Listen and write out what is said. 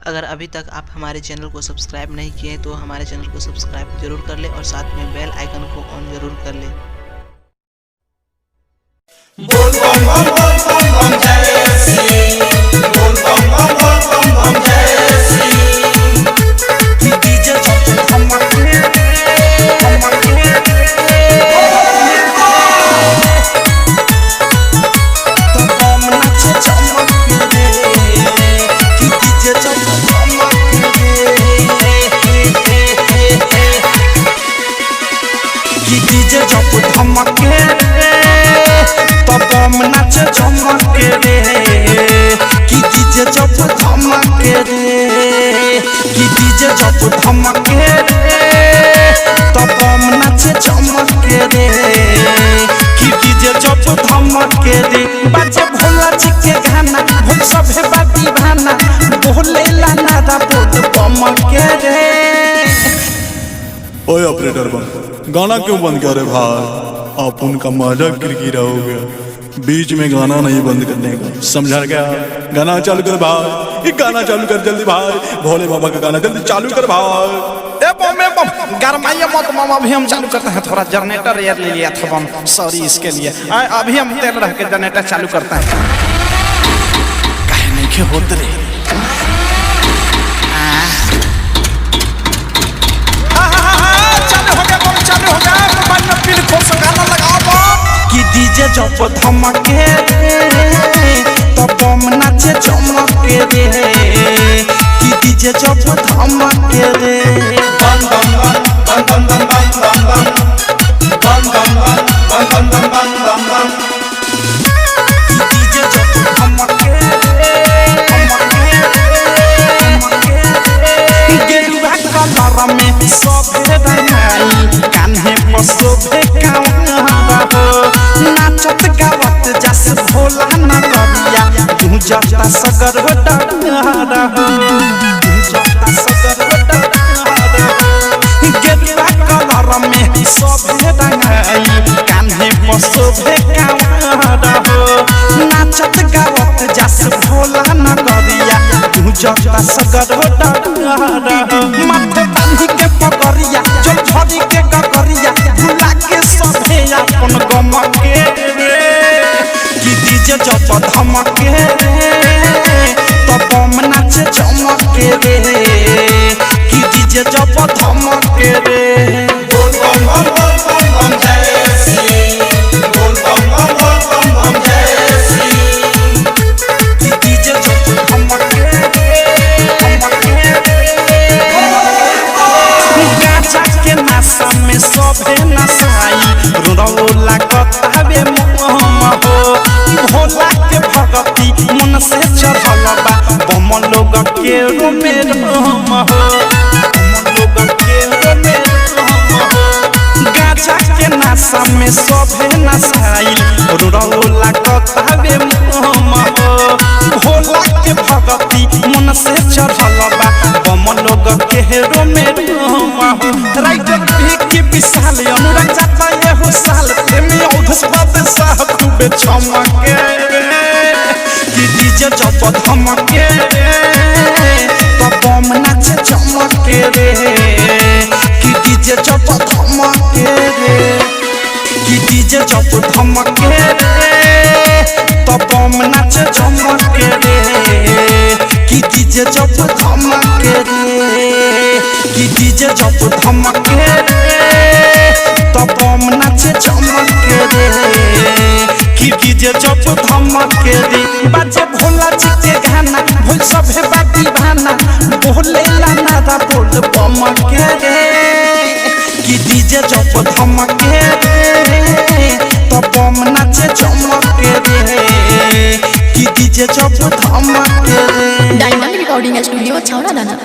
अगर अभी तक आप हमारे चैनल को सब्सक्राइब नहीं किए तो हमारे चैनल को सब्सक्राइब जरूर कर ले और साथ में बेल आइकन को ऑन जरूर कर ले। बोल बम बम बोल बम बम जय श्री बोल बम बम बोल बम बम जय श्री डीजे चक धमके तो बम नाचे चमके कि डीजे चक धमके कि डीजे चक धमके बम नाच चमके रे कि डीजे जब धमके रे कि डीजे जब धमके रे तो बम नाच चमके रे कि डीजे जब धमके रे बाजे भोला जी के गाना हम सब बा दीवाना बोले ला नारा बोल बम के रे। ओए ऑपरेटर बन गाना क्यों बंद किया रे भाई? आप उनका मजाक किरकिरा हो गया, बीच में गाना नहीं बंद करने का, समझा क्या? गाना चालू कर भाई, ये गाना चालू कर जल्दी भाई, भोले बाबा का गाना जल्दी चालू कर भाई। ए बम गरमाइए मत मामा, अभी हम चालू करते हैं, थोड़ा जनरेटर एयर ले लिया था बम, सॉरी इसके लिए। अभी हम तेल रह के जनरेटर चालू करते हैं। काहे नहीं के होत रे? चालू हो गया बम, चालू हो गया, मोबाइल में पिन खोल से गाना लगाओ बम कि डीजे जब धमके रे तो बम नाचे चमके रे कि डीजे जब धमके रे बम बम बम बम बम बम बम बम बम बम बम बम बम कि डीजे जब धमके रे गेरुआ कलर में सोभे रंगाई कान्हे पर सोभे कावना नाचत गावत जस भोला नगरिया तू जता सगर डरा तू जता सगर डरा गेरुआ कलर में सोभे रंगाई कान्हे पर सोभे कावना नाचत गावत जस भोला नगरिया तू जता सगर डरा माथे बांधी के पगरिया जो झड़ी के गगरिया भुला के सभे अपन गम के रे कि डीजे जब धमके रे तो बम नाचे चमके रे कि डीजे जब धमके रे बोल बम बम बोल बम बम जय श्री बोल बम बम बोल बम बम जय श्री कि डीजे जब धमके के नशा में सोभे नशाई रोला कतावे मोहम हो भोला के भगती मन से चढ़ल बा बम लोग के रोमे रोम हो बम लोग के रोमे रोम हो गाजा के नशा में सोभे नशाई रोला कतावे मोहम हो भोला के भगती मन से चढ़ल बा बम लोग के रोमे रोम हो राइटर भी विशाल अनुराग जाता ये हो साल प्रेमी औधस्पद साहब तू बेचमके कि डीजे जब धमके तो बम नाचे चमके रे कि डीजे जब धमके रे कि डीजे जब धमके तो बम नाचे चमके रे कि डीजे जब धमके रे कि डीजे जब धमके तो बम नाचे चमके रे कि डीजे जब धमके रे बाजे भोला जी के गाना भोल सभे बा दीवाना बोले ला नारा बोल बम के रे कि डीजे जब धमके रे तो बम नाचे चमके रे कि डीजे जब धमके रे। डायमंड रिकॉर्डिंग स्टूडियो छावड़ा दाना।